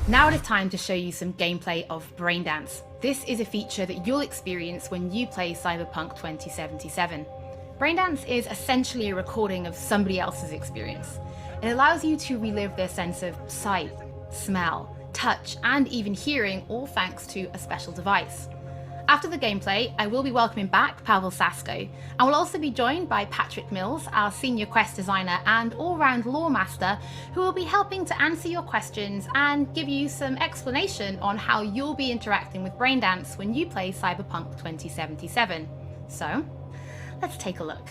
Now it is time to show you some gameplay of Braindance. This is a feature that you'll experience when you play Cyberpunk 2077. Braindance is essentially a recording of somebody else's experience. It allows you to relive their sense of sight, smell, touch, and even hearing, all thanks to a special device. After the gameplay, I will be welcoming back Pavel Sasko, and will also be joined by Patrick Mills, our senior quest designer and all-round lore master, who will be helping to answer your questions and give you some explanation on how you'll be interacting with Braindance when you play Cyberpunk 2077. So, let's take a look.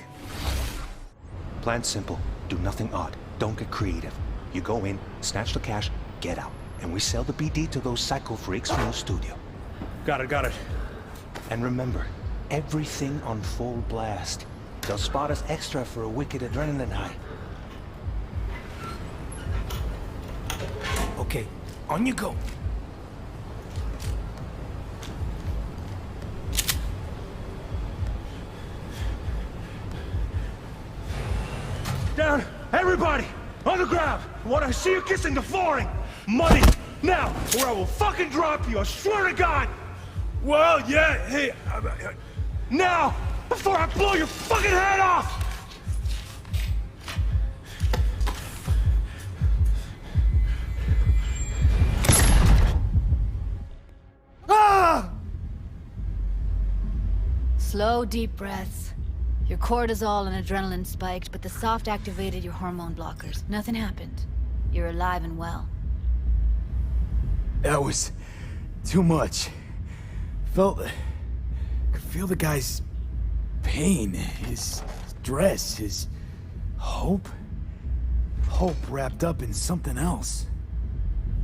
Plan simple. Do nothing odd. Don't get creative. You go in, snatch the cash, get out. And we sell the BD to those psycho freaks from the studio. Got it. And remember, everything on full blast. They'll spot us extra for a wicked adrenaline high. Okay, on you go. Down! Everybody! On the ground! I want to see you kissing the flooring! Money! Now! Or I will fucking drop you, I swear to God! Well, yeah, hey... now! Before I blow your fucking head off! Ah! Slow, deep breaths. Your cortisol and adrenaline spiked, but the soft activated your hormone blockers. Nothing happened. You're alive and well. That was too much. Could feel the guy's pain, his stress, his hope. Hope wrapped up in something else.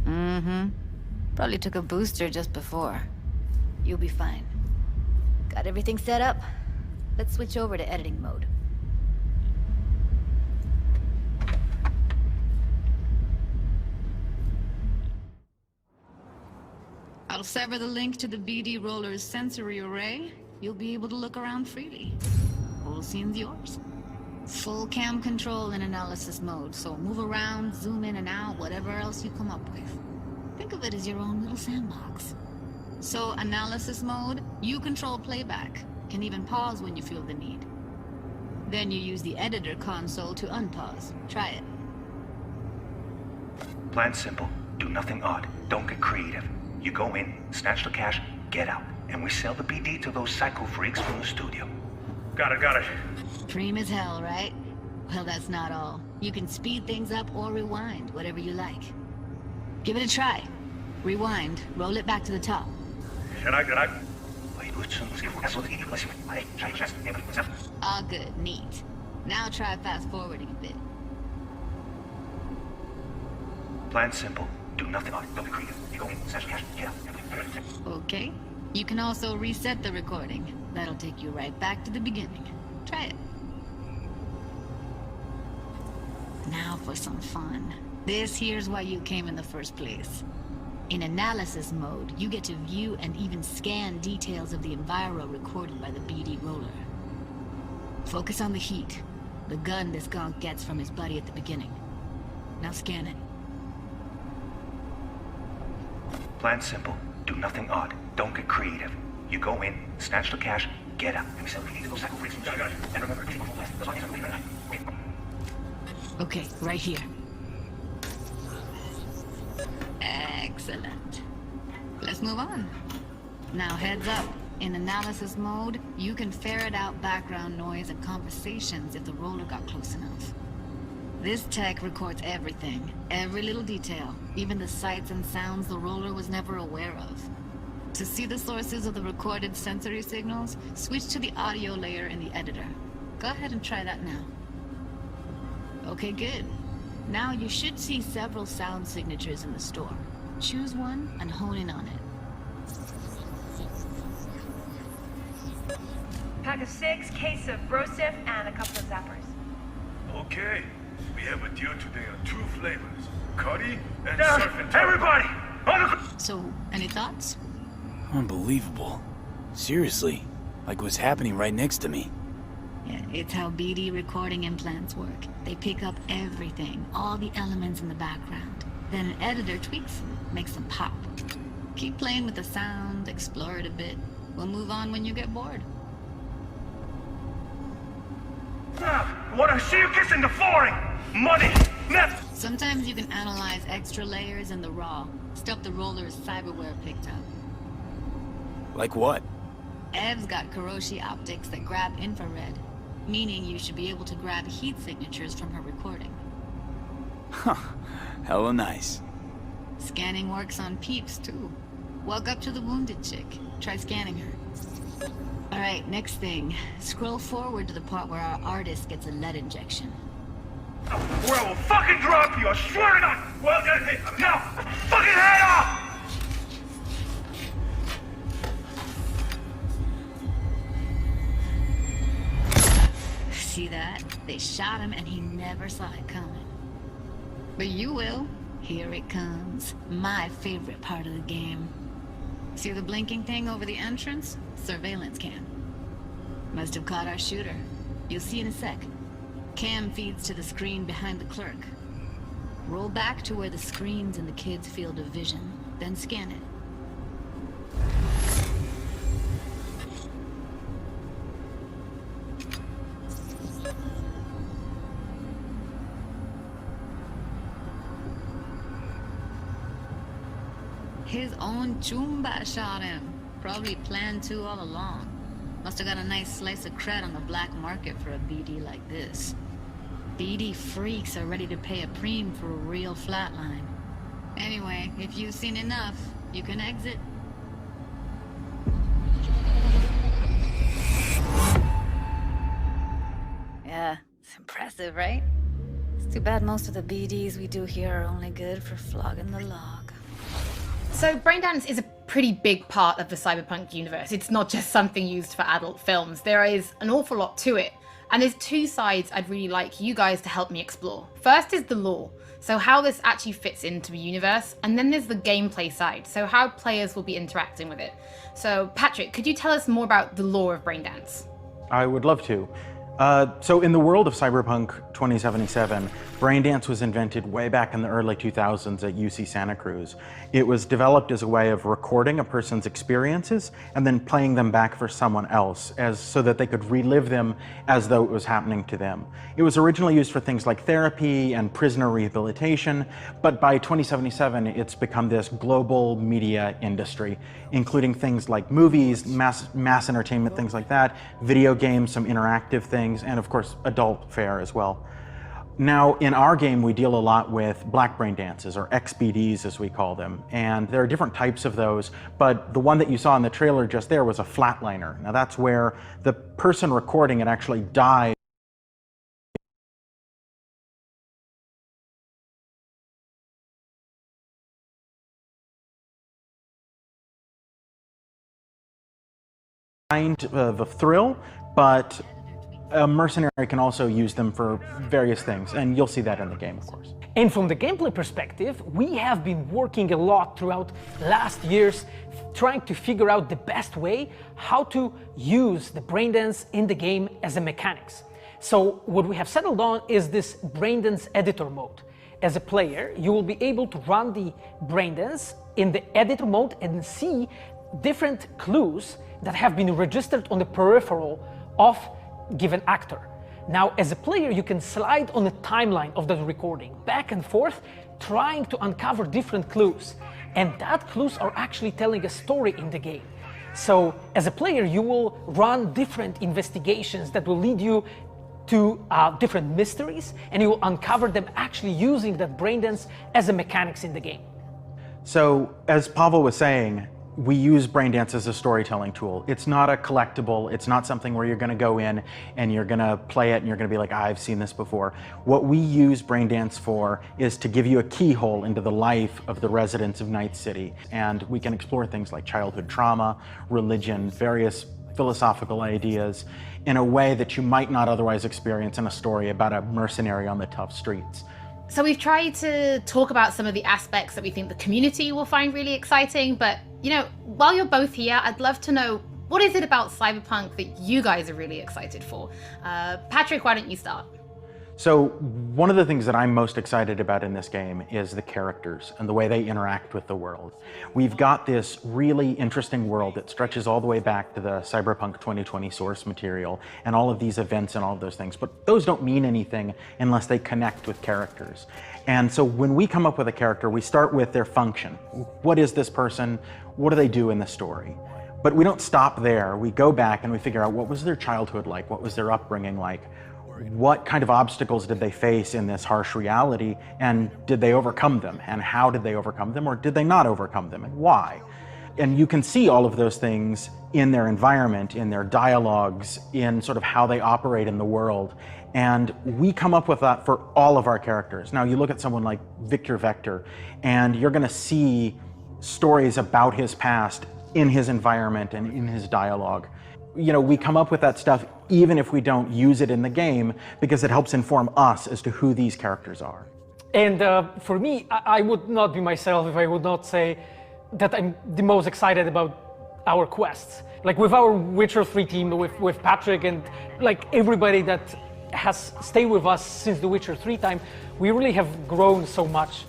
Probably took a booster just before. You'll be fine. Got everything set up? Let's switch over to editing mode. I'll sever the link to the BD Roller's sensory array. You'll be able to look around freely. Whole scene's yours. Full cam control in analysis mode, so move around, zoom in and out, whatever else you come up with. Think of it as your own little sandbox. So, analysis mode, you control playback. Can even pause when you feel the need. Then you use the editor console to unpause. Try it. Plan simple. Do nothing odd. Don't get creative. You go in, snatch the cash, get out. And we sell the BD to those psycho freaks from the studio. Got it. Dream as hell, right? Well, that's not all. You can speed things up or rewind, whatever you like. Give it a try. Rewind, roll it back to the top. Can I? All good, neat. Now try fast forwarding a bit. Plan simple. Do nothing odd. Don't be creative. You go in, snatch the cash, get out. Okay. You can also reset the recording. That'll take you right back to the beginning. Try it. Now for some fun. This here's why you came in the first place. In analysis mode, you get to view and even scan details of the enviro recorded by the BD Roller. Focus on the heat, the gun this gonk gets from his buddy at the beginning. Now scan it. Plan simple. Do nothing odd. Don't get creative. You go in, snatch the cash, get out. And we sell the BD to those psycho freaks from the studio. And remember, everything on full blast. Okay, right here. Excellent. Let's move on. Now heads up. In analysis mode, you can ferret out background noise and conversations if the roller got close enough. This tech records everything, every little detail, even the sights and sounds the roller was never aware of. To see the sources of the recorded sensory signals, switch to the audio layer in the editor. Go ahead and try that now. Okay, good. Now you should see several sound signatures in the store. Choose one and hone in on it. Pack of 6, case of Brosif, and a couple of zappers. Okay. We have a deal today on 2 flavors. Cuddy and surf and everybody! So, any thoughts? Unbelievable. Seriously, like what's happening right next to me. Yeah, it's how BD recording implants work. They pick up everything, all the elements in the background. Then an editor tweaks them. makes them pop. Keep playing with the sound, explore it a bit. We'll move on when you get bored. What I see you kissing the flooring! Money! Net! Sometimes you can analyze extra layers in the raw, stuff the roller's cyberware picked up. Like what? Ev's got Kiroshi optics that grab infrared, meaning you should be able to grab heat signatures from her recording. Huh. Hella nice. Scanning works on peeps, too. Walk up to the wounded chick. Try scanning her. Alright, next thing. Scroll forward to the part where our artist gets a lead injection. Or I will fucking drop you, I swear to God! Well, now, fucking head off! See that? They shot him and he never saw it coming. But you will. Here it comes. My favorite part of the game. See the blinking thing over the entrance? Surveillance cam. Must have caught our shooter. You'll see in a sec. Cam feeds to the screen behind the clerk. Roll back to where the screen's in the kid's field of vision, then scan it. His own Chumba shot him. Probably planned to all along. Must have got a nice slice of cred on the black market for a BD like this. BD freaks are ready to pay a preem for a real flatline. Anyway, if you've seen enough, you can exit. Yeah, it's impressive, right? It's too bad most of the BDs we do here are only good for flogging the log. So Braindance is a pretty big part of the Cyberpunk universe. It's not just something used for adult films. There is an awful lot to it. And there's two sides I'd really like you guys to help me explore. First is the lore, so how this actually fits into the universe. And then there's the gameplay side, so how players will be interacting with it. So Patrick, could you tell us more about the lore of Braindance? I would love to. So in the world of Cyberpunk 2077, Braindance was invented way back in the early 2000s at UC Santa Cruz. It was developed as a way of recording a person's experiences and then playing them back for someone else so that they could relive them as though it was happening to them. It was originally used for things like therapy and prisoner rehabilitation, but by 2077 it's become this global media industry, including things like movies, mass entertainment, things like that, video games, some interactive things, and of course adult fare as well. Now in our game we deal a lot with black brain dances, or XBDs as we call them, and there are different types of those, but the one that you saw in the trailer just there was a flatliner. Now that's where the person recording it actually died of a thrill, but a mercenary can also use them for various things, and you'll see that in the game, of course. And from the gameplay perspective, we have been working a lot throughout last years trying to figure out the best way how to use the Braindance in the game as a mechanics. So what we have settled on is this Braindance editor mode. As a player, you will be able to run the Braindance in the editor mode and see different clues that have been registered on the peripheral of given actor. Now, as a player, you can slide on the timeline of that recording, back and forth, trying to uncover different clues. And that clues are actually telling a story in the game. So, as a player, you will run different investigations that will lead you to different mysteries, and you will uncover them actually using that Braindance as a mechanics in the game. So, as Pavel was saying, we use Braindance as a storytelling tool. It's not a collectible. It's not something where you're going to go in and you're going to play it and you're going to be like, I've seen this before. What we use Braindance for is to give you a keyhole into the life of the residents of Night City. And we can explore things like childhood trauma, religion, various philosophical ideas in a way that you might not otherwise experience in a story about a mercenary on the tough streets. So we've tried to talk about some of the aspects that we think the community will find really exciting, but you know, while you're both here, I'd love to know, what is it about Cyberpunk that you guys are really excited for? Patrick, why don't you start? So one of the things that I'm most excited about in this game is the characters and the way they interact with the world. We've got this really interesting world that stretches all the way back to the Cyberpunk 2020 source material and all of these events and all of those things, but those don't mean anything unless they connect with characters. And so when we come up with a character, we start with their function. What is this person? What do they do in the story? But we don't stop there. We go back and we figure out what was their childhood like? What was their upbringing like? What kind of obstacles did they face in this harsh reality, and did they overcome them? And how did they overcome them, or did they not overcome them, and why? And you can see all of those things in their environment, in their dialogues, in sort of how they operate in the world. And we come up with that for all of our characters. Now you look at someone like Victor Vector, and you're gonna see stories about his past in his environment and in his dialogue. You know, we come up with that stuff even if we don't use it in the game, because it helps inform us as to who these characters are. And for me, I would not be myself if I would not say that I'm the most excited about our quests. Like with our Witcher 3 team, with Patrick and like everybody that has stayed with us since the Witcher 3 time, we really have grown so much.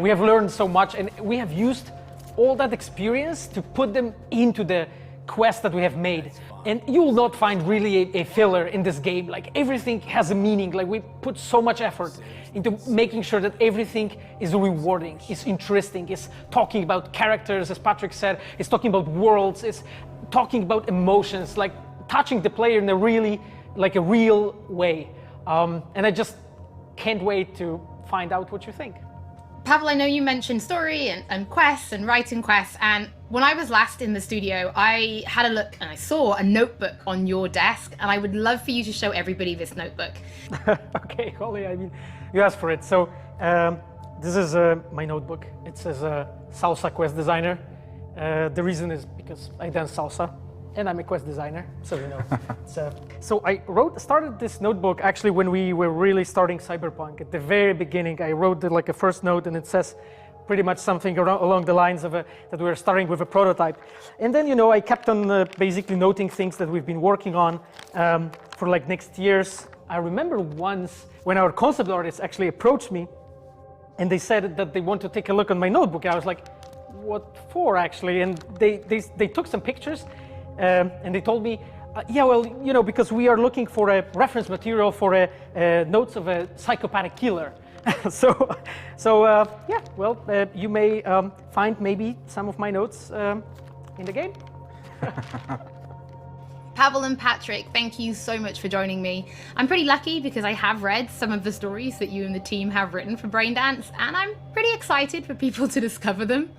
We have learned so much, and we have used all that experience to put them into the quest that we have made. And you will not find really a filler in this game. Like everything has a meaning. Like we put so much effort into making sure that everything is rewarding, is interesting, is talking about characters, as Patrick said, is talking about worlds, is talking about emotions, like touching the player in a really, like a real way. And I just can't wait to find out what you think. Pavel, I know you mentioned story and quests and writing quests, and when I was last in the studio, I had a look and I saw a notebook on your desk, and I would love for you to show everybody this notebook. Okay, Holly, I mean, you asked for it. So this is my notebook. It says Salsa Quest Designer. The reason is because I dance salsa, and I'm a quest designer, so you know. So I started this notebook actually when we were really starting Cyberpunk. At the very beginning, I wrote like a first note, and it says pretty much something along the lines of that we were starting with a prototype. And then, you know, I kept on basically noting things that we've been working on for like next years. I remember once when our concept artists actually approached me, and they said that they want to take a look on my notebook. I was like, what for actually? And they took some pictures, and they told me, yeah, well, you know, because we are looking for a reference material for notes of a psychopathic killer. so yeah, well, you may find maybe some of my notes in the game. Pavel and Patrick, thank you so much for joining me. I'm pretty lucky because I have read some of the stories that you and the team have written for Braindance, and I'm pretty excited for people to discover them.